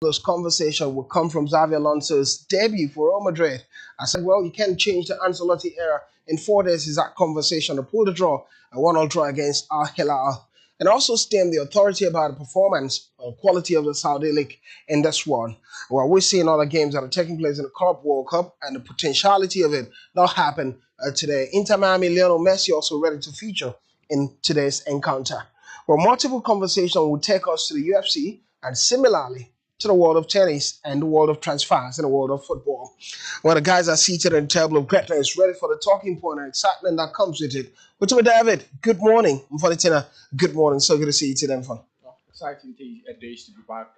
Those conversation will come from Xavi Alonso's debut for Real Madrid. I said, well, you can't change the Ancelotti era. In 4 days, is that conversation to pull the draw, a 1-1 draw against Al Hilal, and also stem the authority about the performance and quality of the Saudi League in this one. Well, we're seeing all the games that are taking place in the Club World Cup and the potentiality of it not happen today. Inter Miami, Lionel Messi also ready to feature in today's encounter. Well, multiple conversations will take us to the UFC and similarly to the world of tennis and the world of transfers and the world of football. Well, the guys are seated in the table of greatness, ready for the talking point and excitement that comes with it. What's up, David? Good morning. Mfanitina, good morning. So good to see you today, Mfan. Exciting days to be back.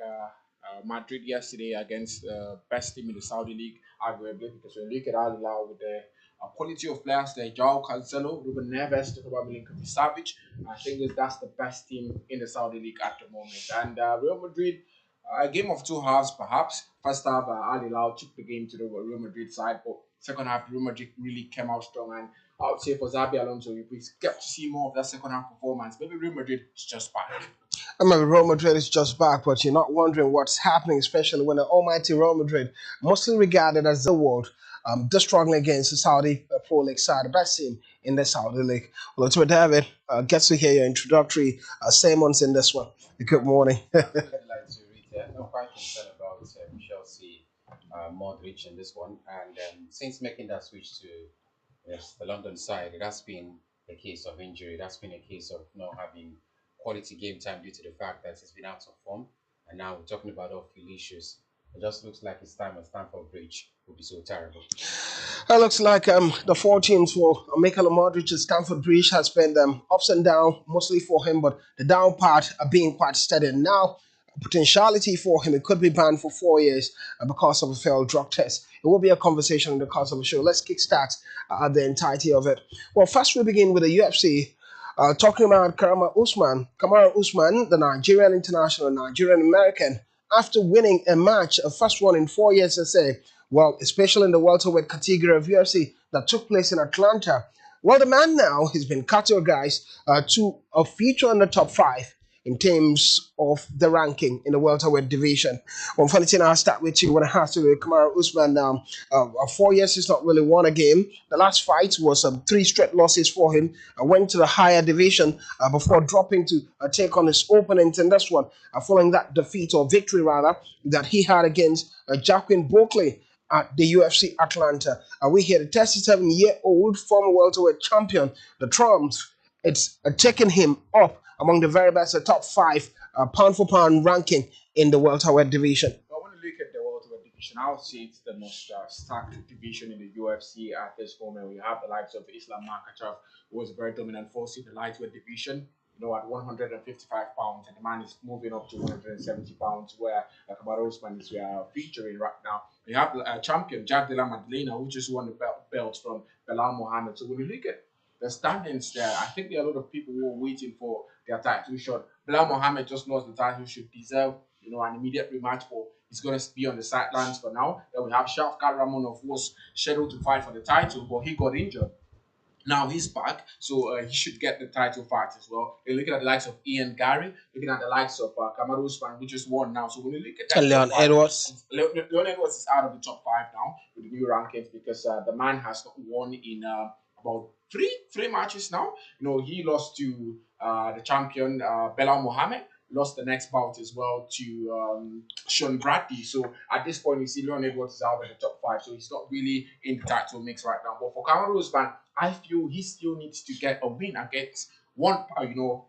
Madrid yesterday against the best team in the Saudi League, arguably, because when you look at Al Hilal with the quality of players like João Cancelo, Ruben Neves, talk about Milinkovic Savic, I think that's the best team in the Saudi League at the moment. And Real Madrid, a game of two halves perhaps. First half, Al Hilal took the game to the Real Madrid side, but second half, Real Madrid really came out strong. And I would say for Xabi Alonso, if we get to see more of that second half performance, maybe Real Madrid is just back. I mean, Real Madrid is just back, but you're not wondering what's happening, especially when the almighty Real Madrid, mostly regarded as the world, just struggling against the Saudi Pro League side, the best team in the Saudi League. Well, it's with David. Gets to hear your introductory sermons in this one. Good morning. I'd like to read that. Not quite concerned about Chelsea, Modric in this one. And since making that switch to the London side, it has been a case of injury. That's been a case of not having quality game time due to the fact that he's been out of form. And now we're talking about off-field issues. It just looks like his time at Stamford Bridge will be so terrible. It looks like the fortunes for Mikel Modric's Stamford Bridge has been ups and down, mostly for him, but the down part are being quite steady. Now, potentiality for him, it could be banned for 4 years because of a failed drug test. It will be a conversation in the course of the show. Let's kickstart the entirety of it. Well, first we begin with the UFC. Talking about Kamara Usman, the Nigerian international, Nigerian American, after winning a match, a first one in 4 years, I say, well, especially in the welterweight category of UFC that took place in Atlanta. Well, the man now has been categorized to a feature in the top five in terms of the ranking in the welterweight division. Well, funny thing, I'll start with you when it has to do with Kamara Usman now. 4 years he's not really won a game. The last fight was three straight losses for him. Went to the higher division before dropping to take on his opponent in this one, following that defeat or victory rather that he had against Jacqueline Buckley at the UFC Atlanta. We hear the 37-year-old former welterweight champion, the Trumps. It's taken him up among the very best, the top five pound for pound ranking in the welterweight division. But when you look at the welterweight division, I would say it's the most stacked division in the UFC at this moment. We have the likes of Islam Makhachev, who was a very dominant force in the lightweight division. At 155 pounds, and the man is moving up to 170 pounds, where Kamara Usman is featuring right now. We have a champion, Jack de la Madalena, who just won the belt from Belal Mohammed. So when you look at the standings there, I think there are a lot of people who are waiting for their title shot. Belal Mohammed just lost the title, should deserve an immediate rematch, but he's going to be on the sidelines for now. Then we have Shavkat Ramonov, who was scheduled to fight for the title, but he got injured. Now he's back, so he should get the title fight as well. You're looking at the likes of Ian Gary, looking at the likes of Kamaru Usman, who just won now. So when you look at that, Leon Edwards. Leon Edwards is out of the top five now with the new rankings because the man has not won in about three matches now. He lost to the champion Belal Mohammed. Lost the next bout as well to Sean Bradley. So at this point, you see Leon Edwards is out of the top five, so he's not really in the title mix right now. But for Kamaru Usman, I feel he still needs to get a win against one,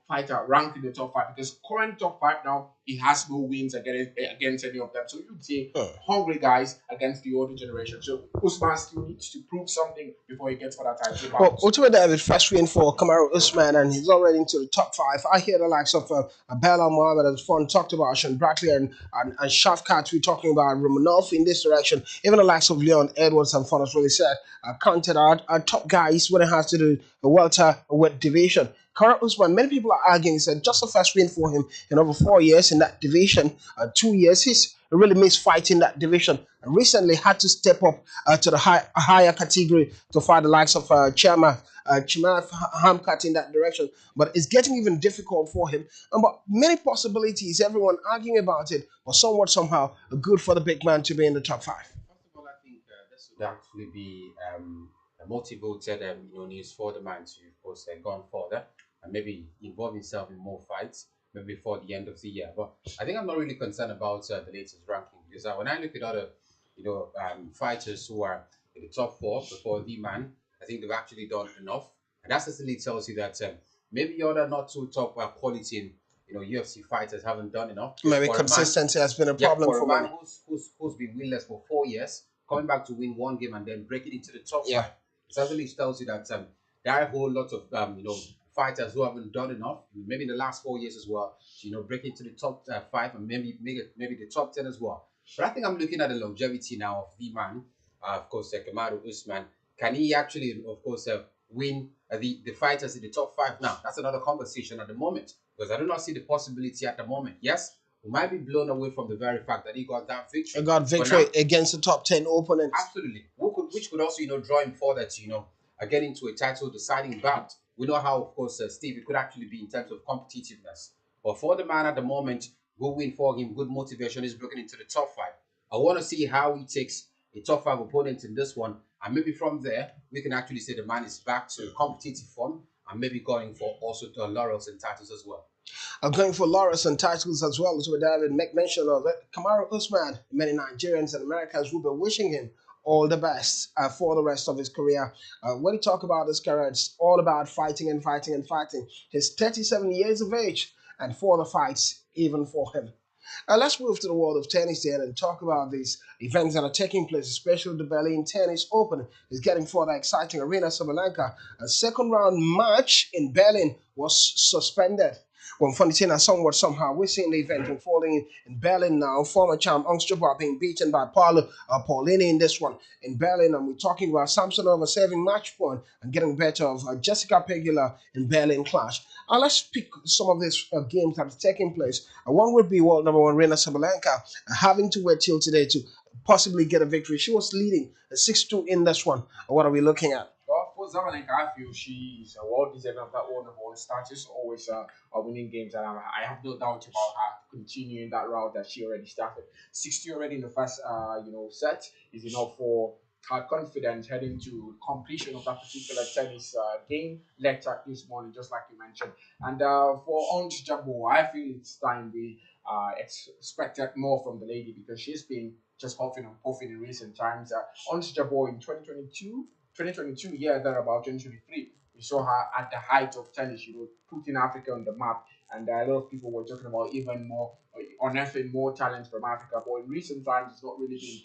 fighter ranked in the top five, because current top five now, he has no wins against any of them. So you'd say hungry guys against the older generation. So Usman still needs to prove something before he gets for that title. Well, ultimately, David, first win for Kamara Usman, and he's already into the top five. I hear the likes of Belal Mohammed, as Fon talked about, Sean Bradley and Shavkat, we're talking about Romanov in this direction. Even the likes of Leon Edwards and Fon has really said, counted out top guys when it has to do the welterweight division. Kamara Usman, many people are arguing, said just the first win for him in over 4 years in that division. 2 years, his He really missed fighting that division. And recently had to step up to the higher category to fight the likes of Chima Hamkat in that direction. But it's getting even difficult for him. But many possibilities, everyone arguing about it, but somewhat somehow good for the big man to be in the top five. First of all, I think this would actually be a motivated news for the man to, of course, gone further and maybe involve himself in more fights, maybe before the end of the year. But I think I'm not really concerned about the latest ranking because when I look at other, fighters who are in the top four before the man, I think they've actually done enough, and that certainly tells you that maybe other not too top quality in UFC fighters haven't done enough. Because Maybe for a man, consistency has been a yeah, problem for a for man many. who's been winless for 4 years, coming back to win one game and then breaking into the top Yeah. five, it certainly tells you that there are a whole lot of fighters who haven't done enough, maybe in the last 4 years as well, to, break into the top five and maybe the top 10 as well. But I think I'm looking at the longevity now of the man, of course, Kamaru Usman. Can he actually, of course, win the fighters in the top five now? That's another conversation at the moment because I do not see the possibility at the moment. Yes, we might be blown away from the very fact that he got that I victory. got But victory now, against the top 10 opponents. absolutely, which could also, draw him further to, get into a title deciding bout. We know how, of course, Steve, it could actually be in terms of competitiveness. But for the man at the moment, good win for him, good motivation. He's broken into the top five. I want to see how he takes a top five opponent in this one. And maybe from there, we can actually say the man is back to competitive form and maybe going for also laurels and titles as well. I'm going for laurels and titles as well. As what David make mention of it. Kamaru Usman, many Nigerians and Americans will be wishing him all the best for the rest of his career. When you talk about his career, it's all about fighting and fighting and fighting. He's 37 years of age, and for the fights, even for him. Let's move to the world of tennis then and talk about these events that are taking place, especially the Berlin Tennis Open is getting further exciting. Arena Sabalenka, a second round match in Berlin was suspended. When Fontina somewhat somehow we're seeing the event unfolding in Berlin now. Former champ Angstrom being beaten by Paulo Paulini in this one in Berlin, and we're talking about Samsonova saving match point and getting better of Jessica Pegula in Berlin clash. Let's pick some of these games that are taking place. One would be world number one Rena Sabalenka having to wait till today to possibly get a victory. She was leading 6-2 in this one. What are we looking at? Well, for Zamalek, I feel she's well deserving of that world number one status, always winning games, and I have no doubt about her continuing that route that she already started. 60 already in the first, set is enough for her confidence heading to completion of that particular tennis game later this morning, just like you mentioned. And for Ons Jabbo, I feel it's time we expected more from the lady because she's been just huffing and puffing in recent times. Ons Jabbo in 2022, yeah, there about 2023. We saw her at the height of tennis, putting Africa on the map. And a lot of people were talking about even more, unearthing more talent from Africa. But in recent times, it's not really been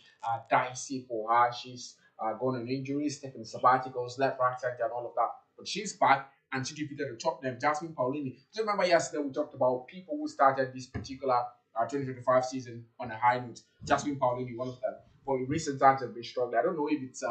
dicey for her. She's gone on injuries, taking sabbaticals, left, right, center, and all of that. But she's back and she defeated the top name, Jasmine Paolini. Do you remember yesterday we talked about people who started this particular 2025 season on a high note? Jasmine Paolini, one of them. But in recent times, have been struggling. I don't know if it's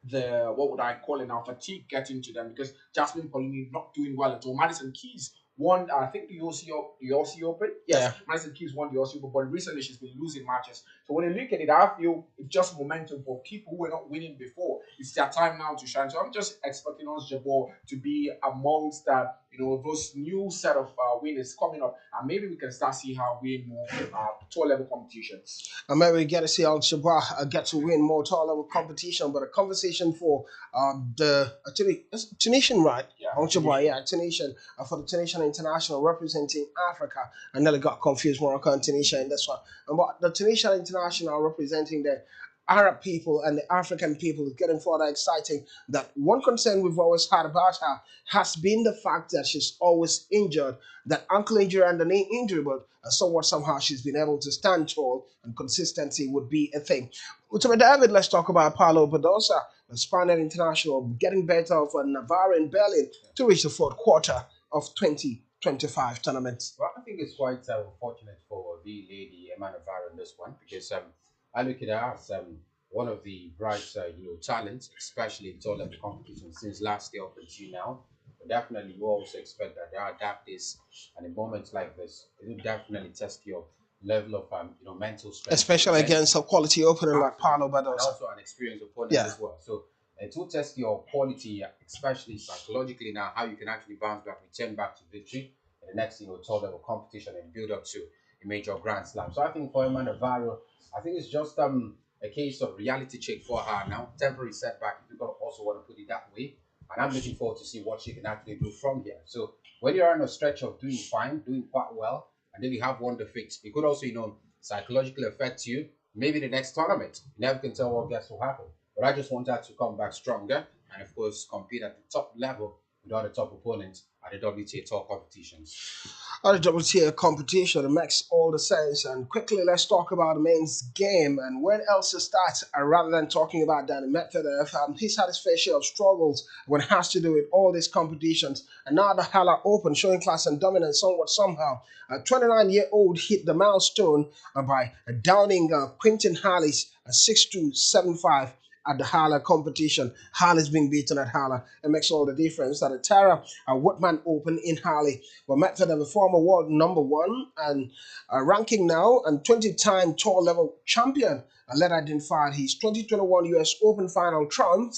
the what would I call it now, fatigue getting to them because Jasmine Paulini not doing well at all. Madison Keys won, I think the Aussie Open. Yes, Yeah. Madison Keys won the Aussie Open, but recently she's been losing matches. So when you look at it, I feel it's just momentum for people who were not winning before. It's their time now to shine. So I'm just expecting us Jabor to be amongst those new set of winners coming up, and maybe we can start see her win more tour level competitions. And maybe we get to see Al Shabah get to win more tall level competition, but a conversation for the Tunisian, right? Yeah, Al Shabah, yeah, Tunisian for the Tunisian International representing Africa. I nearly got confused Morocco and Tunisia in this one. But the Tunisian International representing the Arab people and the African people is getting further exciting. That one concern we've always had about her has been the fact that she's always injured, that ankle injury and the knee injury, but somewhat somehow she's been able to stand tall and consistency would be a thing. So, David, let's talk about Paulo Badosa, the Spaniard international, getting better of Navarre in Berlin to reach the fourth quarter of 2025 tournament. Well, I think it's quite unfortunate for the lady Emma Navarro in this one because I look at her as one of the bright, talents, especially in all of the competition since last year up until now. But definitely, you also expect that they adapt this, and in moments like this, it will definitely test level of mental strength to Especially defend. against a quality opener like Paulo Absolutely, and Badosa. also an experienced opponent Yeah. as well. So it will test your quality, especially psychologically now, how you can actually bounce back, return back to victory in the next, top level competition and build up to a major Grand Slam. So I think for Emma Navarro, I think it's just a case of reality check for her now, temporary setback if you could also want to put it that way. And I'm looking forward to see what she can actually do from here. So when you're on a stretch of doing fine, doing quite well, and then you have one defeat, it could also, psychologically affect you. Maybe the next tournament, you never can tell what gets will happen. But I just want her to come back stronger and, of course, compete at the top level with all the top opponents at the WTA Tour competitions. Other WTA competition, it makes all the sense. And quickly, let's talk about the men's game. And when else to start, rather than talking about Danny Medvedev, he's had his fair share of struggles when it has to do with all these competitions. And now the Hala Open, showing class and dominance somewhat somehow. A 29-year-old hit the milestone by downing Quinton Hallis 6-2, 7-5 at the Hala competition. Hala's being beaten at Hala. It makes all the difference. That the Tara Woodman Open in Hala. Well, Medvedev, a former world number one and ranking now and 20-time tour level champion, led identified his 2021 US Open final triumph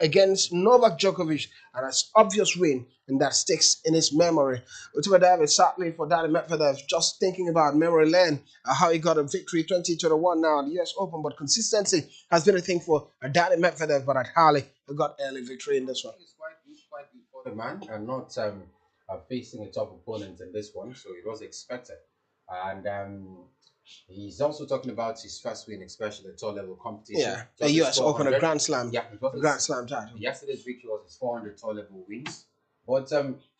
against Novak Djokovic and an obvious win, and that sticks in his memory. Ultima David, sadly for Danny Medvedev, just thinking about memory lane, how he got a victory 2021 now in the US Open, but consistency has been a thing for Danny Medvedev, but at Harley, he got early victory in this one. It's quite good for the man, and not facing a top opponent in this one, so it was expected. And he's also talking about his first win, especially the top level competition. Yeah, So a this US Open, a 400, Grand Slam, yeah, it was a Grand Slam title. yesterday's victory was his 400 top level wins. But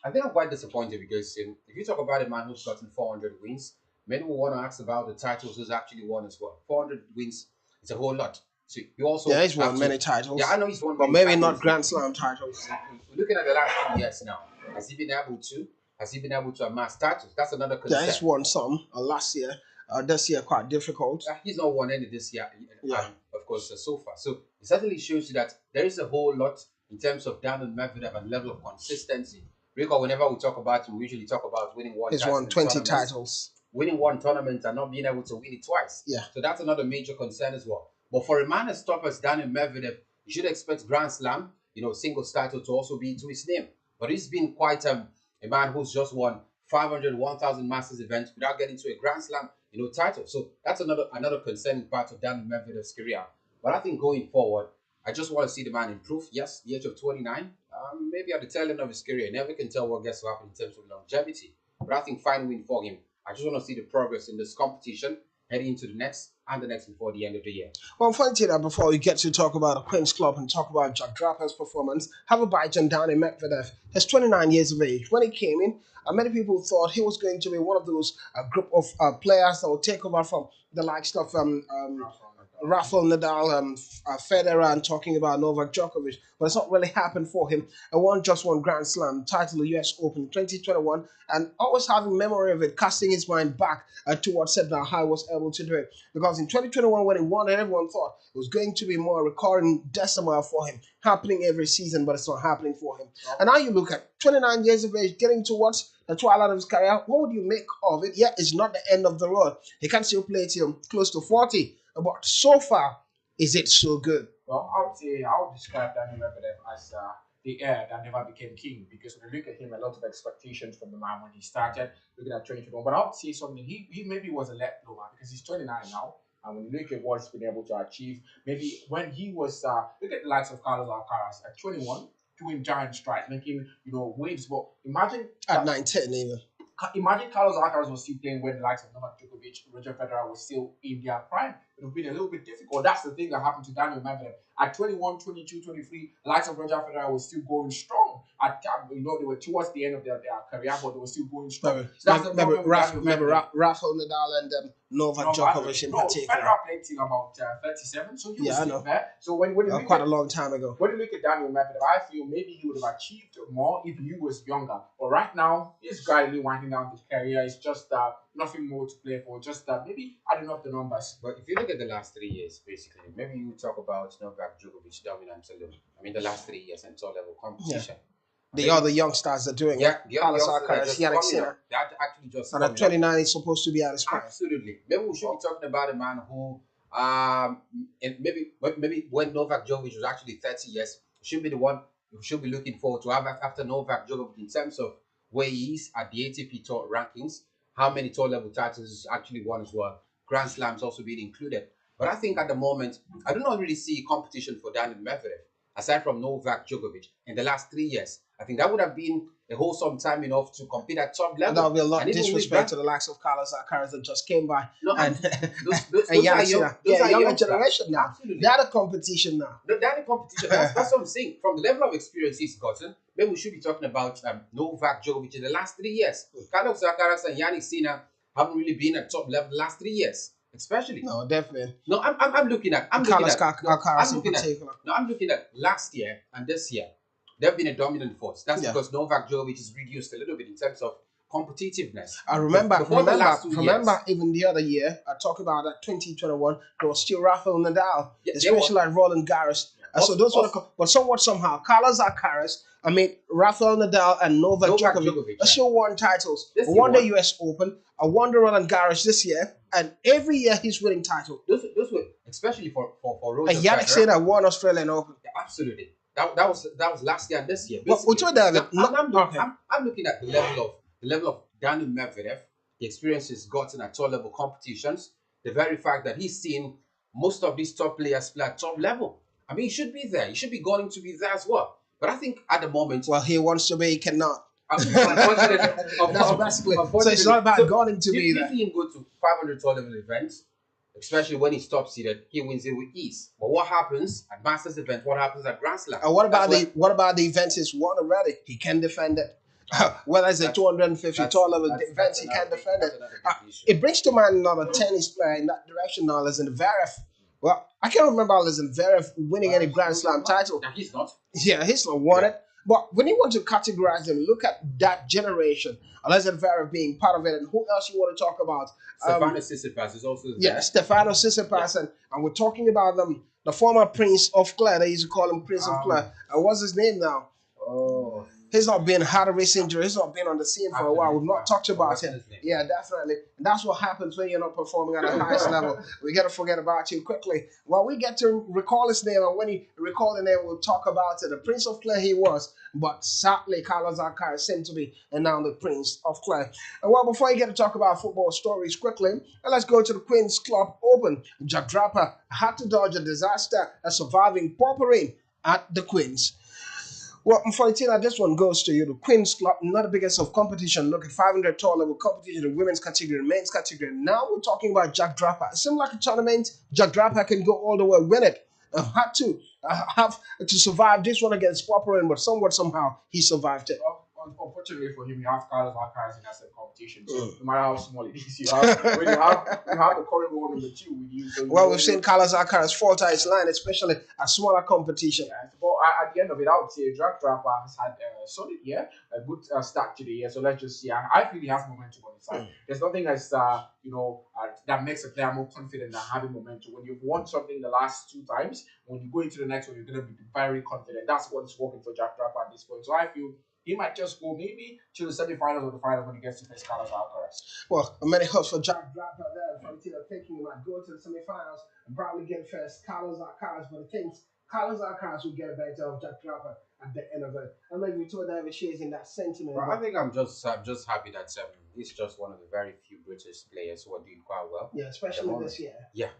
I think I'm quite disappointed because if you talk about a man who's gotten 400 wins, many will want to ask about the titles who's actually won as well. 400 wins is a whole lot. So you also Yeah, he's won have many to, titles. yeah, I know he's won but many maybe titles. not Grand Slam titles. Looking at the last 2 years now, has he been able to? Has he been able to amass titles? That's another concern. Yeah, he's won some last year. This year quite difficult. He's not won any this year, Yeah. of course, so far. So it certainly shows you that there is a whole lot in terms of Daniel Medvedev and level of consistency. Because whenever we talk about him, we usually talk about winning one He's title won in 20 tournaments. titles. Winning one tournament and not being able to win it twice. Yeah. So that's another major concern as well. But for a man as tough as Daniel Medvedev, you should expect Grand Slam, singles title to also be to his name. But he's been quite a man who's just won 500, 1,000 Masters events without getting to a Grand Slam, title. So that's another concerning part of Daniel Medvedev's career. But I think going forward, I just want to see the man improve. Yes, the age of 29, maybe at the tail end of his career, never can tell what gets to happen in terms of longevity. But I think fine win for him. I just want to see the progress in this competition heading into the next and the next before the end of the year. Well, funny that before we get to talk about the Queen's Club and talk about Jack Draper's performance, have a bite on Danny Medvedev. He's 29 years of age. When he came in, many people thought he was going to be one of those group of players that would take over from the likes of Rafael Nadal, Federer, and talking about Novak Djokovic, but it's not really happened for him. He won just one Grand Slam title, the US Open 2021, and always having memory of it, casting his mind back towards now how he was able to do it. Because in 2021, when he won it, everyone thought it was going to be more a recurring decimal for him, happening every season, but it's not happening for him. And now you look at 29 years of age, getting towards the twilight of his career. What would you make of it? Yeah, it's not the end of the road. He can still play till close to 40. But so far, is it so good? Well, I would say I would describe Daniel Medvedev as the heir that never became king, because when you look at him, a lot of expectations from the man when he started, looking at 2021. But I would say something, he maybe was a let blower because he's 29 now. And when you look at what he's been able to achieve, maybe when he was, look at the likes of Carlos Alcaraz at 21, doing giant strides, making, waves. But imagine at 19 even. Imagine Carlos Alcaraz was still playing when the likes of Novak Djokovic, Roger Federer was still in their prime. It would have been a little bit difficult. That's the thing that happened to Daniel Medvedev. At 21, 22, 23, the likes of Roger Federer was still going strong. They were towards the end of their career, but they were still going strong. Remember Rafael Nadal and Novak Djokovic in particular. Federer played till about 37, so he was still there. So when you look quite a long time ago. When you look at Daniel Medvedev, I feel maybe he would have achieved more if he was younger. But right now, he's gradually winding down his career. It's just nothing more to play for. Just maybe adding up the numbers. But if you look at the last 3 years, basically, maybe you talk about Novak Djokovic dominance alone. I mean, the last 3 years and top level competition. The Maybe other youngsters are doing it. yeah, the other Carlos youngsters are Alcaraz, just Yannick coming Sinner. up. They're actually just And at coming up. 29, he's supposed to be at his prime. Absolutely. Maybe we should be talking about a man who, and maybe when Novak Djokovic was actually 30 years, should be the one we should be looking forward to have after Novak Djokovic in terms of where he is at the ATP Tour rankings, how many tour level titles he's actually won as well. Grand Slams also being included. But I think at the moment, I do not really see competition for Daniel Medvedev aside from Novak Djokovic in the last 3 years. I think that would have been a wholesome time enough to compete at top And that level. would be a lot And of even with disrespect that, to the likes of Carlos Alcaraz that just came by. no, And, those and are Yannick young, Sinner. those Yeah, are younger young generation now. Absolutely. They're the competition now. No, that the competition. That's what I'm saying. From the level of experience he's gotten, maybe we should be talking about Novak Djokovic in the last 3 years. Carlos Alcaraz and Yannick Sinner haven't really been at top level the last 3 years, especially. No, definitely. No, I'm looking at. I'm looking Carlos at. No, Alcaraz I'm in looking at. particular. No, I'm looking at last year and this year. They've been a dominant force. That's Yeah. because Novak Djokovic is reduced a little bit in terms of competitiveness. I remember, Before the last 2 remember years, even the other year, I talk about that 2021, there was still Rafael Nadal, Yeah, especially like Roland Garros. So those were, but somewhat somehow, Carlos Alcaraz, Rafael Nadal and Novak Djokovic, I still won titles. I won the US Open, I won the Roland Garros this year, and every year he's winning titles. Those were especially for Roger And Yannick Sinner won Australian Open. Yeah, absolutely. That was last year and this year. But I'm looking at the level of Daniel Medvedev, the experience he's gotten at top level competitions, the very fact that he's seen most of these top players play at top level. I mean, he should be there. He should be going to be there as well. But I think at the moment, well, he wants to be, he cannot. Unfortunately, that's basically. So it's not about going to be there. If he can go to 500 top level events, especially when he's top seeded, he wins it with ease. But what happens at Masters event? What happens at Grand Slam? And what about the events he's won already? He can defend it. Whether it's a 250 tall level events, he can defend it. It brings to mind another tennis player in that direction now, Alexander Zverev. Well, I can't remember Alexander Zverev winning any Grand Slam title. No, he's not. Yeah, he's not won it. But when you want to categorize them, look at that generation. Alexander Zverev being part of it, and who else you want to talk about? Stefanos Tsitsipas is also there. Yeah, Stefanos Tsitsipas, and we're talking about them. The former Prince of Clare, they used to call him Prince of Clare. And what's his name now? Oh, he's not been had a race injury. He's not been on the scene for a while. We've not talked about him. Yeah, definitely. And that's what happens when you're not performing at the highest level. We got to forget about you quickly. Well, we get to recall his name, and when he recall the name, we'll talk about it. The Prince of Clare he was, but sadly, Carlos Alcaraz seemed to be now the Prince of Clare. And well, before you get to talk about football stories quickly, let's go to the Queen's Club Open. Jack Draper had to dodge a disaster, surviving purpling at the Queen's. Well, Unfortunately, this one goes to you. The Queen's Club, not the biggest of competition. Look at 500 tall level competition, the women's category, the men's category. Now we're talking about Jack Draper. It seems like a tournament. Jack Draper can go all the way, win it. Had to have to survive this one against Popperin, but somehow he survived it. Unfortunately for him, you have Carlos Alcaraz in that same competition. So no matter how small it is, you have the current world number 2 with you. So we've seen Carlos Alcaraz falter his line, especially at smaller competition. Yeah, but at the end of it, I would say Jack Draper has had a solid year, a good start to the year. So let's just see. I feel he has momentum on his side. There's nothing that's that makes a player more confident than having momentum. When you've won something the last 2 times, when you go into the next one, you're going to be very confident. That's what's working for Jack Draper at this point. So I feel he might just go maybe to the semi-finals or the final when he gets to face Carlos Alcaraz. Well, many hopes for Jack Draper there. Frontier thinking he might go to the semi-finals and probably get first Carlos Alcaraz, but he thinks Carlos Alcaraz will get a better of Jack Draper at the end of it. I don't know if you told David shares in that sentiment. Well, I think I'm just happy that he's just one of the very few British players who are doing quite well. Yeah, especially this year. Yeah,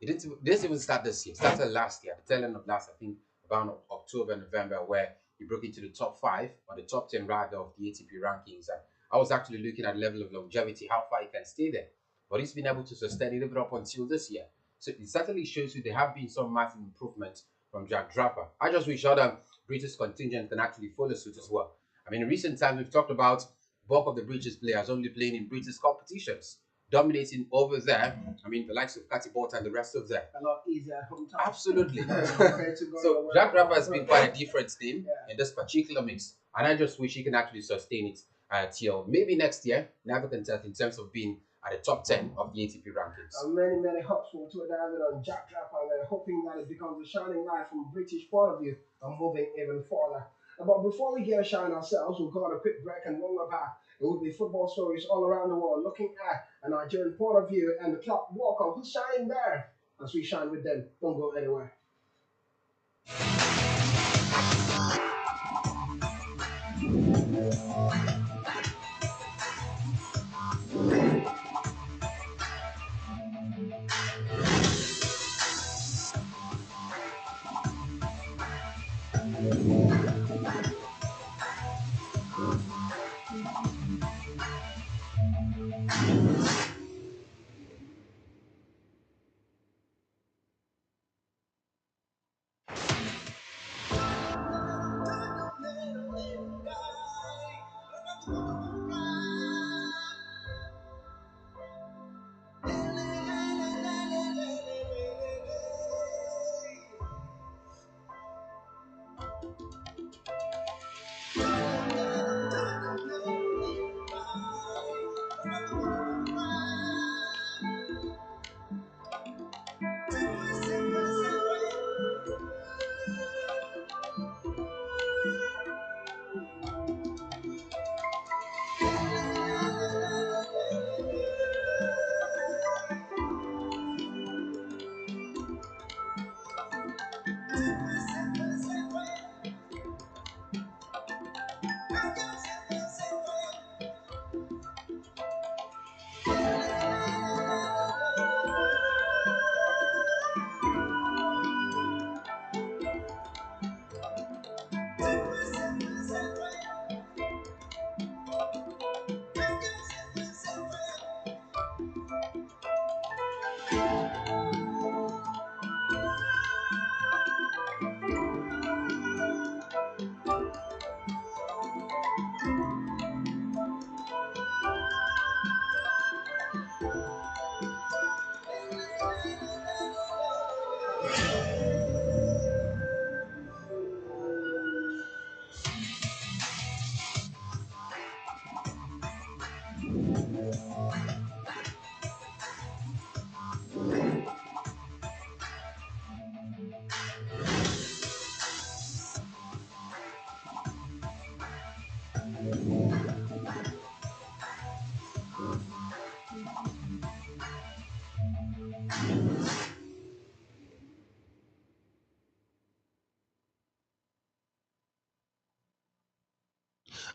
this even start this year. It started last year, the tail end of last, I think, around October, November, where he broke into the top 5 or the top 10 rather of the ATP rankings. And I was actually looking at level of longevity, how far he can stay there. But he's been able to sustain it even up until this year. So it certainly shows you there have been some massive improvements from Jack Draper. I just wish other British contingent can actually follow suit as well. I mean, in recent times, we've talked about bulk of the British players only playing in British competitions, dominating over there. I mean, the likes of Cathy Bott and the rest of them. A lot easier hometown. Absolutely. So Jack Draper has been quite a different team in this particular mix. And I just wish he can actually sustain it till maybe next year, never contest in terms of being at the top 10 of the ATP rankings. Many hopes for Twitter on Jack Draper, and hoping that it becomes a shining light from a British point of view and moving even further. But before we get a shine ourselves, we'll go on a quick break, and when we're back, it will be football stories all around the world, looking at a Nigerian point of view and the club walker who's shining there as we shine with them. Don't go anywhere.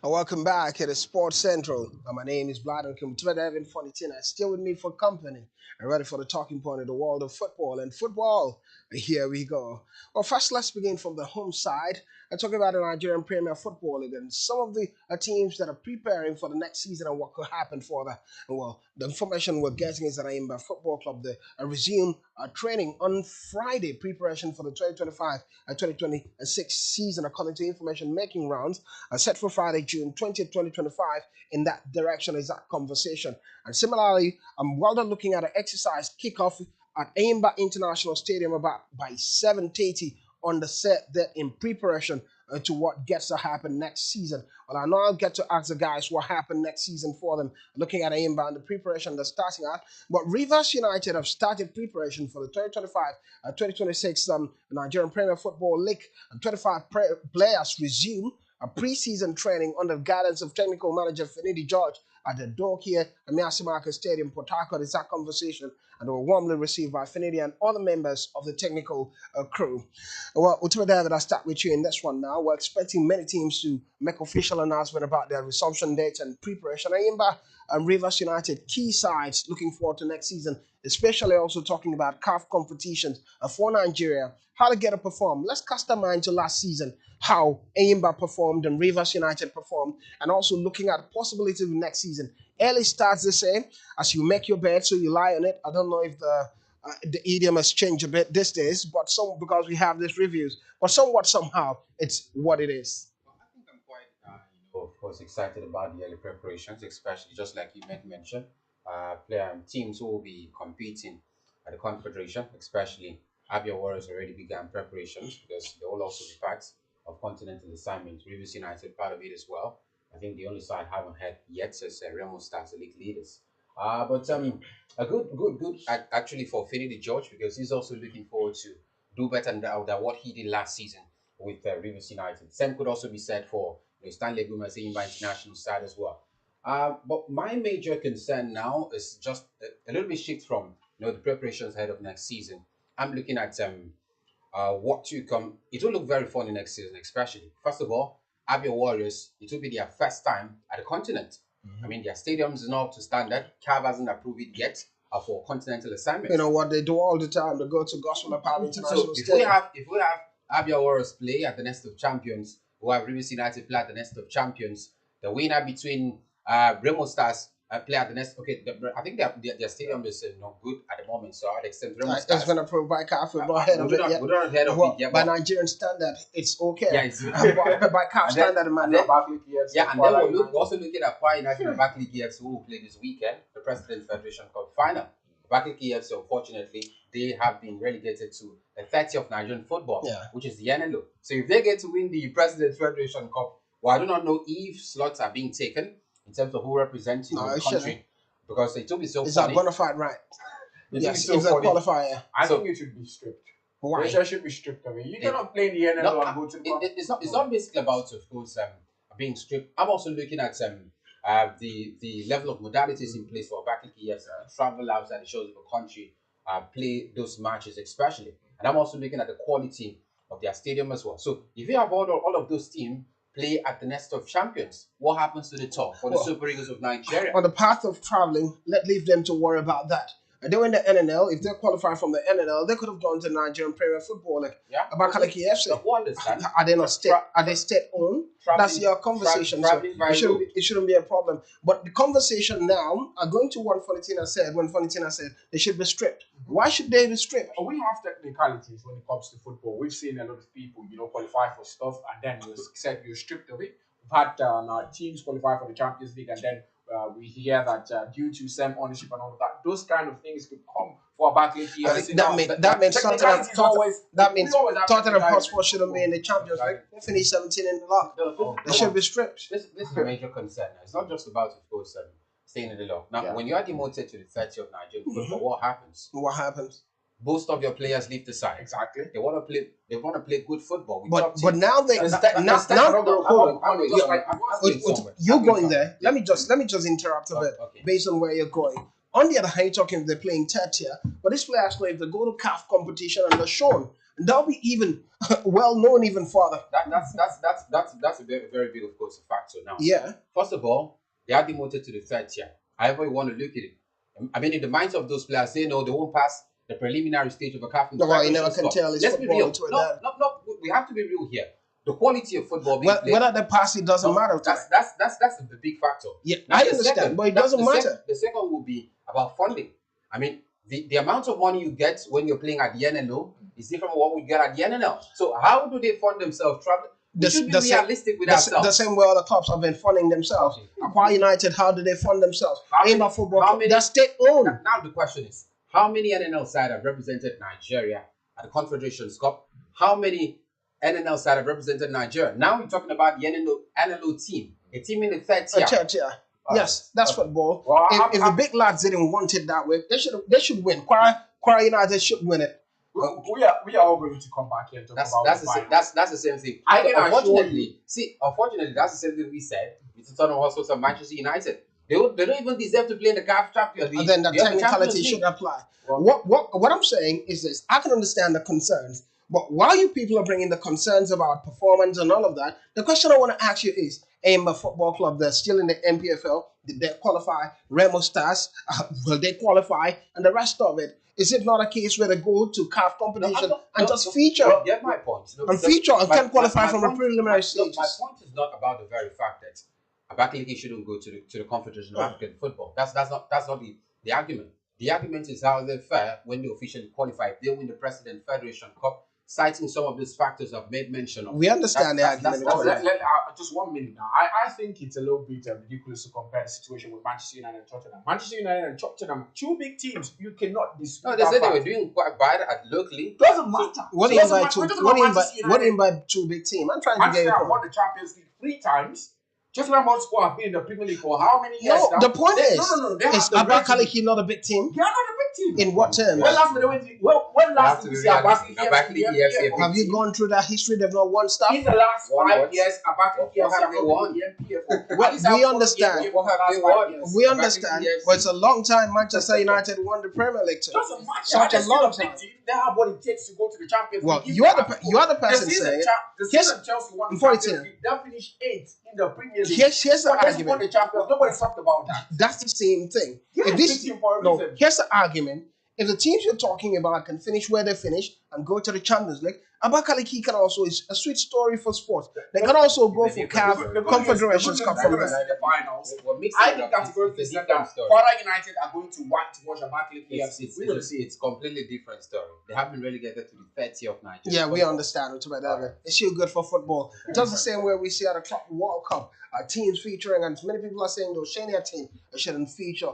And welcome back at the Sports Central. My name is Vlad and Kumtweda Evan Fonitina. Still with me for company and ready for the talking point of the world of football. And football, here we go. Well, first, let's begin from the home side and talk about the Nigerian Premier Football League and some of the teams that are preparing for the next season and what could happen for that. Well, the information we're getting is that Aimba Football Club they resume training on Friday, preparation for the 2025 and 2026 season, according to information making rounds set for Friday, June 20th, 2025. In that direction is that conversation. And similarly, I'm well done looking at an exercise kickoff at Aimba International Stadium about by 7:30 on the set there in preparation to what gets to happen next season. Well, I know I'll get to ask the guys what happened next season for them, looking at Aimba and the preparation they're starting at. But Rivers United have started preparation for the 2025 2026 Nigerian Premier Football League. 25 players resume a preseason training under the guidance of technical manager Finidi George at the door here at Miasimaka Stadium, Port Harcourt. Is that conversation, and they were warmly received by Finidi and other members of the technical crew. Well, Ultimate David, I'll start with you in this one now. We're expecting many teams to make official announcement about their resumption dates and preparation. Ayimba and Rivers United, key sides looking forward to next season, especially also talking about CAF competitions for Nigeria, how to get to perform. Let's cast our mind to last season, how Ayimba performed and Rivers United performed, and also looking at the possibility of next season. Early starts the same as you make your bed, so you lie on it. I don't know if the idiom has changed a bit these days, but some because we have these reviews, but somewhat somehow it's what it is. Well, I think I'm quite, of course, excited about the early preparations, especially just like you mentioned, player and teams who will be competing at the Confederation, especially Abia Warriors already began preparations because they will also be part of continental assignments. Rivers United part of it as well. I think the only side I haven't had yet is Remo Stars, the league leaders. But a good actually for Finidi George because he's also looking forward to do better than what he did last season with Rivers United. Same could also be said for Stanley Gumas international side as well. But my major concern now is just a little bit shift from the preparations ahead of next season. I'm looking at what to come. It will look very funny next season, especially. First of all, Abia Warriors, it will be their first time at the continent. I mean, their stadiums is not up to standard. CAF hasn't approved it yet for continental assignment. You know what they do all the time? They go to Gospel of Power International So Stadium. if we have Abia Warriors play at the Nest of Champions, we have Rivers United play at the Nest of Champions, the winner between Remo Stars play at the Nest. Okay, I think their stadium is not good at the moment, so I'd extend Remo Stars. It's been approved by CAF. We're not ahead of it yet. We're not ahead of it yet. By Nigerian standard, it's okay. Yeah, it's but by CAF standard, man, Then Barclays EFC. yeah, and then we're also looking at Kwara United and Barclays EFC who will play this weekend, the President Federation Cup final. Barclays EFC, unfortunately, they have been relegated to the 30 of Nigerian football, which is the NLO. So if they get to win the President Federation Cup, well, I do not know if slots are being taken in terms of who represents the country, because it will be so it's funny. a bona fide right. Yes, it's a qualifier. I think it should be stripped. Why? It should be stripped. I mean, you cannot play in the NLO and go to the it's not basically about, of course, being stripped. I'm also looking at the level of modalities in place for Barclays EFC, travel outside the shores of the country, play those matches especially. And I'm also looking at the quality of their stadium as well. So if you have all of those teams play at the Nest of Champions, what happens to the top for the Super Eagles of Nigeria? On the path of traveling, leave them to worry about that. And they were in the NNL. If they qualify from the NNL, they could have gone to Nigerian Premier Football, like Abakaliki FC. Are they not state? Are they state-owned? That's your conversation. So it shouldn't be a problem. But the conversation now are going to what Fonitina said when Fonitina said they should be stripped. Why should they be stripped? We have technicalities when it comes to football. We've seen a lot of people, qualify for stuff and then you're stripped of it. We've had our teams qualify for the Champions League and then we hear that due to same ownership and all of that, those kind of things could come for Barclays EFC. That means Tottenham Hotspur shouldn't be in the Champions League. They finished 17 in the lot. They should be stripped. This is a major concern. It's not just about, of course, staying in the law. Now, when you are demoted to the 30 of Nigerian football, what happens? What happens? Most of your players leave the side. Exactly. They want to play. They want to play good football. But now they you're going there. Let me just interrupt a bit based on where you're going. On the other hand, you're talking they're playing third tier, but these players know if they go to CAF competition and they're shown, they'll be even well known even further. That's a very, very big, of course, factor now. Yeah. First of all, they are demoted to the third tier. However you want to look at it, I mean, in the minds of those players, they know they won't pass the preliminary stage of a CAF. No, you never can tell. Let's be real. No, we have to be real here. The quality of football being played, whether they pass it doesn't matter. That's the big factor. Yeah, now, I understand, but it doesn't matter. The second will be about funding. I mean, the amount of money you get when you're playing at the NNO is different from what we get at the NNL. So how do they fund themselves? We should be realistic with ourselves. The same way other clubs have been funding themselves. Aqua United, how do they fund themselves? They're state-owned. Now the question is, how many NNL sides have represented Nigeria at the Confederations Cup? How many NNL sides have represented Nigeria? Now we're talking about the NNO team, a team in the third tier. Yes, that's football. Well, if the big lads didn't want it that way, they should win. Kwara United should win it. We are all going to come back here and talk about that's the same thing. Unfortunately, that's the same thing we said with Tottenham Hotspur and Manchester United. They don't even deserve to play in the CAF Champions League. And then the technicality should apply. Well, what I'm saying is this: I can understand the concerns, but while you people are bringing the concerns about performance and all of that, the question I want to ask you is: Aimba Football Club, they're still in the MPFL. Did they qualify? Remo Stars, will they qualify? And the rest of it. Is it not a case where they go to CAF competition and just feature? Get my point. Feature and can qualify from a preliminary stage. My point is not about the very fact that Abakaliki shouldn't go to the Confederation of African Football. That's not the argument. The argument is how they fare when they officially qualify. If they win the President Federation Cup, citing some of these factors I've made mention of. We understand the argument. Just 1 minute now. I think it's a little bit ridiculous to compare the situation with Manchester United and Tottenham. Manchester United and Tottenham, two big teams. You cannot dispute. No, they said they were doing quite bad locally. Doesn't matter. What do you mean by two big teams? I'm trying to get it. Manchester won the Champions League 3 times. Tottenham Hotspur have been in the Premier League for how many years No, now? the point They, is, no, no, no. They is have the resume. Abakaliki not a big team? They are not a big team. In what terms? When last did they win? When last did we see Abakaliki realistic. Have you gone through that history? They've not won stuff. in the last Won 5 what? years? Abakaliki What FC have have they not won? been in the NPF. We- At least I've we followed the understand. NPF for the What have last they 5 won? years. We Abakaliki understand, FC. but it's a long time Manchester United won the Premier League too. Doesn't matter. Such a They're still long a big time. team. They have what it takes to go to the Champions League. Well, Give you them are the that. you are the person saying it. The Here's- season Chelsea won the before Champions it's League, they finished 8th in the Premier League. Here's the But just won argument. the Champions. Nobody talked about that. That's the same thing. Yeah, If it's this big team for a no, reason. here's the argument. If the teams you're talking about can finish where they finish and go to the Champions League, Abakaliki can also is a sweet story for sports. They can also go for CAF Confederations Cup from the there. finals. What makes I it think up categorically is a that different story. Kwara United are going to watch Abakaliki It's, FC. it's, We're going to it's, see. it's completely different story. They have been relegated to the 30th of Nigeria. Yeah, we understand it about that. It's still good for football. Just the same way we see at the Club World Cup, teams featuring, and many people are saying the Oceania team shouldn't feature.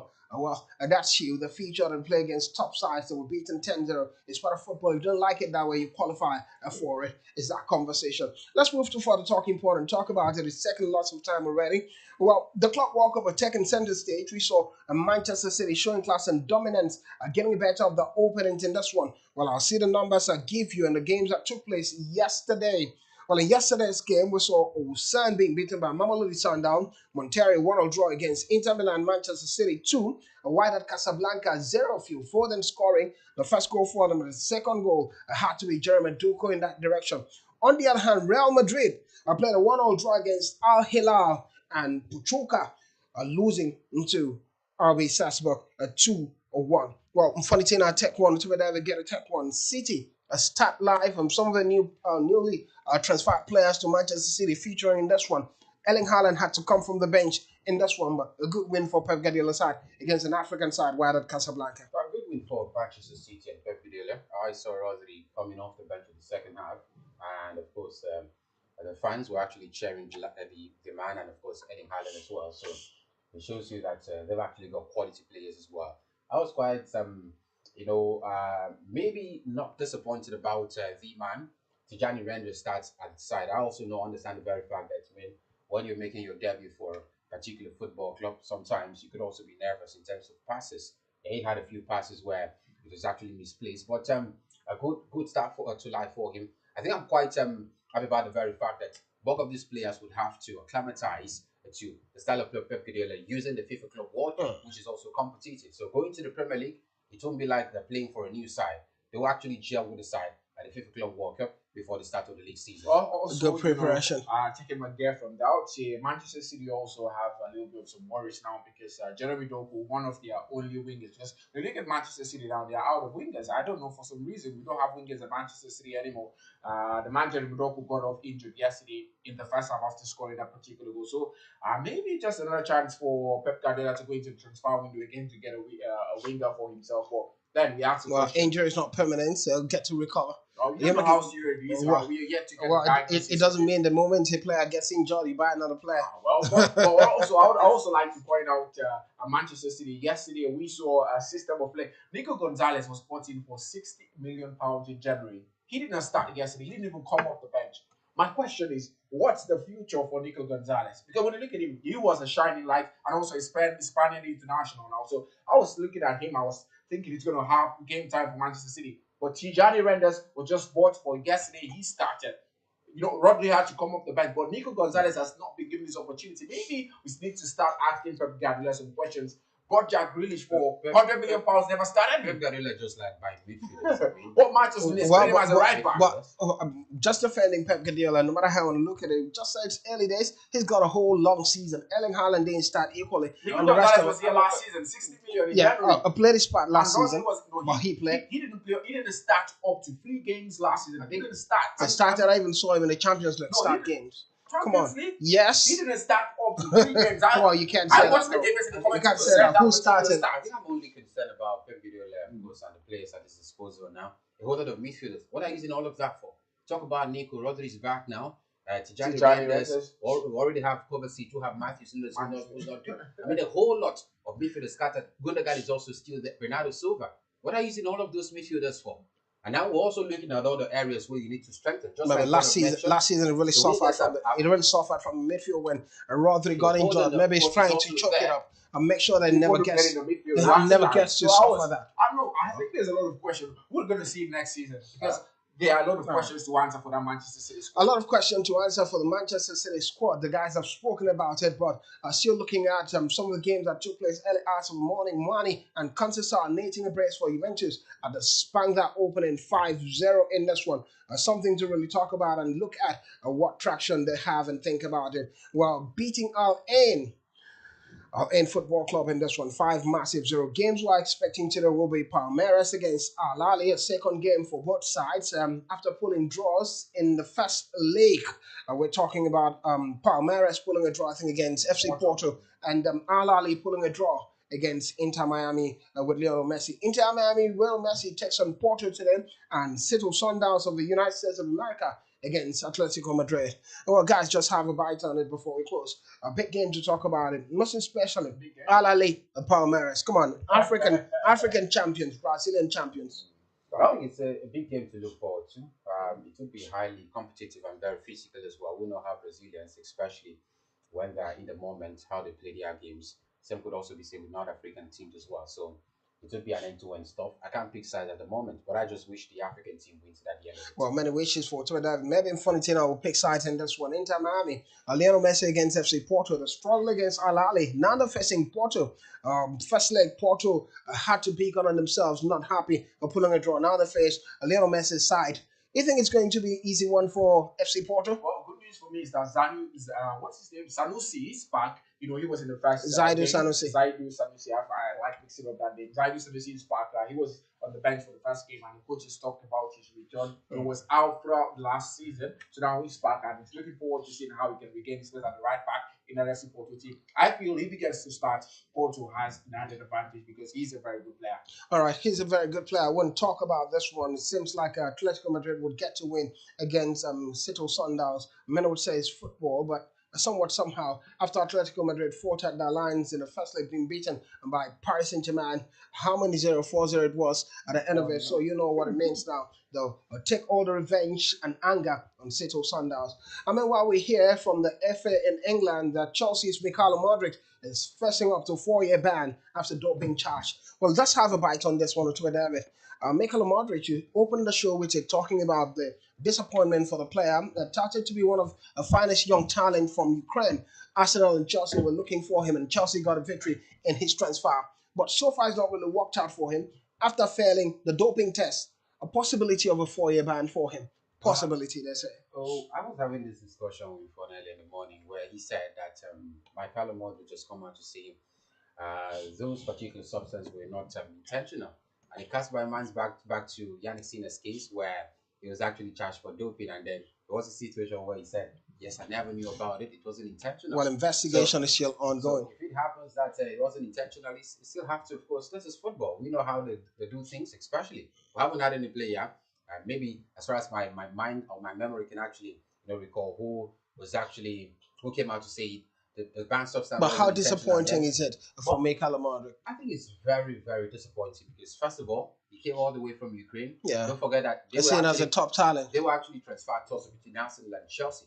That's you. They featured and play against top sides that were beaten 10-0. It's part of football. If you don't like it that way, you qualify for it. It's that conversation. Let's move to further talking point and talk about it. It's taking lots of time already. Well, the Club World Cup are taking center stage. We saw Manchester City showing class and dominance, getting better of the openings in this one. Well, I'll see the numbers I give you and the games that took place yesterday. Well, in yesterday's game, we saw Amusan being beaten by Mamelodi Sundown, Monterrey 1-0 draw against Inter Milan, Manchester City 2, and Wydad Casablanca 0-0 for them scoring the first goal for them, and the second goal had to be Jeremy Duco in that direction. On the other hand, Real Madrid played a 1-0 draw against Al Hilal, and Pachuca losing to RB Salzburg 2-1. Well, funny thing, I take one to ever get a tech one. City start live from some of the newly transferred players to Manchester City featuring in this one. Erling Haaland had to come from the bench in this one, but a good win for Pep Guardiola's side against an African side, Wydad at Casablanca. A good win for Manchester City and Pep Guardiola. I saw Rodri coming off the bench in the second half, and of course, the fans were actually cheering the man, and of course, Erling Haaland as well. So it shows you that they've actually got quality players as well. I was quite, maybe not disappointed about the man. Tijani Render starts at the side. I also understand the very fact that when you're making your debut for a particular football club, sometimes you could also be nervous in terms of passes. He had a few passes where it was actually misplaced, but a good start to life for him. I think I'm quite happy about the very fact that both of these players would have to acclimatize to the style of Pep Guardiola using the FIFA Club World Cup, which is also competitive. So going to the Premier League, it won't be like they're playing for a new side. They will actually gel with the side at the FIFA Club World Cup before the start of the league season. Also, good preparation. Taking my gear from that, I would say Manchester City also have a little bit of some worries now because Jeremy Doku, one of their only wingers, because when you look at Manchester City now, they are out of wingers. I don't know, for some reason, we don't have wingers at Manchester City anymore. The man Jeremy Doku got off injured yesterday in the first half after scoring that particular goal. So maybe just another chance for Pep Guardiola to go into the transfer window again to get a winger for himself. But then we have to. Well, injury is not permanent, so he'll get to recover. We don't know how serious it is. We are yet to get it doesn't mean the moment a player gets injured, you buy another player. But also, I would also like to point out Manchester City. Yesterday, we saw a system of play. Nico Gonzalez was bought in for £60 million in January. He didn't start yesterday. He didn't even come off the bench. My question is, what's the future for Nico Gonzalez? Because when you look at him, he was a shining light and also a Spaniard international now. So I was looking at him, I was thinking he's going to have game time for Manchester City. But Tijani Renders was just bought for yesterday. He started. Rodri had to come off the bench, but Nico Gonzalez has not been given this opportunity. Maybe we need to start asking Pep Guardiola some questions. Brought Jack Grealish for £100 million, never started. Pep Guardiola just like buying midfielders. What Manchester City playing him as a right back? Just defending Pep Guardiola, no matter how you look at it, just it's early days, he's got a whole long season. Erling Haaland didn't start equally. Nico Gonzalez was here last season, 60 million in January. Played his part last season, but he played. He didn't play. He didn't start up to 3 games last season. He didn't start. I even saw him in the Champions League start games. Come on. League? Yes. He didn't start up to 3 games. Well, you can't say that. You can't say that. Who started? I think I'm only concerned about Pep Guardiola, of course, and the players at his disposal now. A whole lot of midfielders. What are you using all of that for? Talk about Nico. Rodri's back now. Tijani Renders. We already have Kovacic, who have Matthews who's not doing. I mean, a whole lot of midfielders scattered. Gundogan is also still there. Bernardo Silva. What are you using all of those midfielders for? And now we're also looking at other areas where you need to strengthen, just Maybe like Bernard mentioned. last season it really The suffered wingers from have it really suffered from the midfield when Rodri so got Foden, injured. Maybe of he's course, is trying to also choke it there. up and make sure that They want to play in the midfield. he Last never night. gets to So suffer that. I think there's a lot of questions. We're going to see next season because there are a lot of questions to answer for that Manchester City A squad. lot of questions to answer for the Manchester City squad. The guys have spoken about it, but still looking at some of the games that took place early hours of the morning. Mane and Kansas are nating a brace for Juventus at the Spangler opening 5-0 in this one. Something to really talk about and look at what traction they have and think about it. Well, beating Al Ain in Football Club in this one. 5-0 games we're expecting today will be Palmeiras against Al Ahly, a second game for both sides after pulling draws in the first leg. We're talking about Palmeiras pulling a draw, I think, against FC Porto and Al Ahly pulling a draw against Inter Miami with Lionel Messi. Inter Miami, Lionel Messi takes on Porto today, and Seattle Sundowns of the United States of America against Atletico Madrid. Well, guys, just have a bite on it before we close. A big game to talk about it, most especially Al Ahly, Palmeiras. Come on, African champions, Brazilian champions. I think it's a big game to look forward to. It will be highly competitive and very physical as well. We know how Brazilians, especially when they're in the moment, how they play their games. Same could also be said with North African teams as well. So it will be an end-to-end stuff. I can't pick sides at the moment, but I just wish the African team wins it at the end of it. Well, many wishes for Twitter. Maybe Infantino will pick sides in this one. Inter Miami, Lionel Messi against FC Porto. The struggle against Al Ahly. Now facing Porto. First leg, Porto had to pick on themselves, not happy for pulling a draw. Now they face Lionel Messi's side. You think it's going to be an easy one for FC Porto? Well, good news for me is that Zanu is what's his name? Sanusi is back. You know, he was in the first Zaidu Sanusi. Zaidu Sanusi. I like mixing up that name. Zaidu Sanusi is back. He was on the bench for the first game, and the coaches talked about his return. He was out throughout last season, so now he's back, and he's looking forward to seeing how he can regain his place at the right back in the FC Porto team. I feel if he gets to start, Porto has an added advantage because he's a very good player. All right, he's a very good player. I wouldn't talk about this one. It seems like Atletico Madrid would get to win against Seattle Sundowns. Many would say it's football, but somewhat somehow, after Atletico Madrid fought at their lines in the first leg, being beaten by Paris Saint-Germain, how many 0-4-0 it was at the end of it, so you know what it means now. They'll take all the revenge and anger on Seattle Sundowns. I mean, while we hear from the FA in England that Chelsea's Mikhailo Modric is facing up to 4-year ban after doping charge. Well, let's have a bite on this one, Twitter, David. Mikhailo Modric, you opened the show with it talking about the disappointment for the player that touted to be one of the finest young talent from Ukraine. Arsenal and Chelsea were looking for him, and Chelsea got a victory in his transfer. But so far, it's not really worked out for him after failing the doping test. A possibility of a 4-year ban for him. Possibility, they say. Oh, I was having this discussion with Fonel in the morning where he said that my fellow model just come out to say those particular substances were not intentional. And it cast my mind back to Yannick Sinner's case where he was actually charged for doping, and then there was a situation where he said, "Yes, I never knew about it. It wasn't intentional." Well, investigation is still ongoing. So if it happens that it wasn't intentional, you still have to, of course, this is football. We know how they do things, especially. We haven't had any player, maybe as far as my mind or my memory can actually recall who came out to say the banned substance. But how disappointing is it for Mikhailo Modric? I think it's very, very disappointing because, first of all, he came all the way from Ukraine. Yeah. Don't forget that they're seen as a top talent. They were actually transferred to between Arsenal and Chelsea.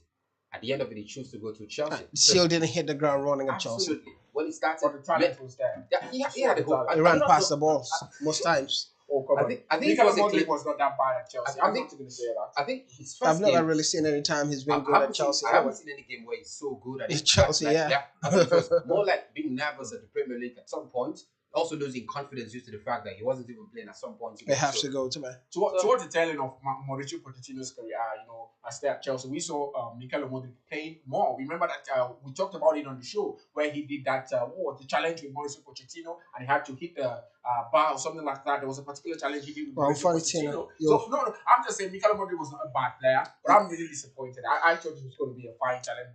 At the end of it, he chose to go to Chelsea. Still didn't hit the ground running at Chelsea. Absolutely. When he started, But the talent was there. Yeah, he had a hope. He ran past the balls most times. Oh, come on. I think Mikhailo was not that bad at Chelsea. I'm not going to say that. I think his first I've never really seen any time he's been good at Chelsea. I haven't seen any game where he's so good at Chelsea, yeah. I think it was more like being nervous at the Premier League at some point. Also losing confidence due to the fact that he wasn't even playing at some point. They have to go to me. Towards the tail end of Mauricio Pochettino's career, as they at Chelsea, we saw Mikhailo Modric playing more. We remember that we talked about it on the show where he did that the challenge with Mauricio Pochettino, and he had to hit the bar or something like that. There was a particular challenge he did with Mauricio Pochettino. So no, I'm just saying Mikhailo Modric was not a bad player, but I'm really disappointed. I thought it was going to be a fine challenge,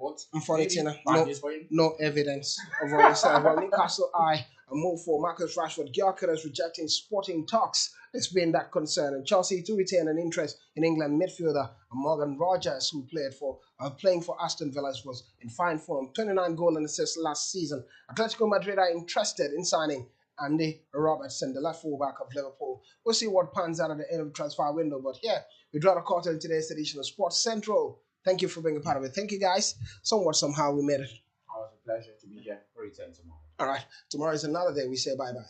but no evidence of what he said. Well, Newcastle a move for Marcus Rashford. Gyökeres rejecting Sporting talks. It's been that concern. And Chelsea to retain an interest in England midfielder Morgan Rogers, who playing for Aston Villa, was in fine form. 29 goals and assists last season. Atletico Madrid are interested in signing Andy Robertson, the left fullback of Liverpool. We'll see what pans out at the end of the transfer window. But yeah, we draw the curtain in today's edition of Sports Central. Thank you for being a part of it. Thank you, guys. Somewhat, somehow, we made it. It was a pleasure to be here. Return tomorrow. All right. Tomorrow is another day. We say bye bye.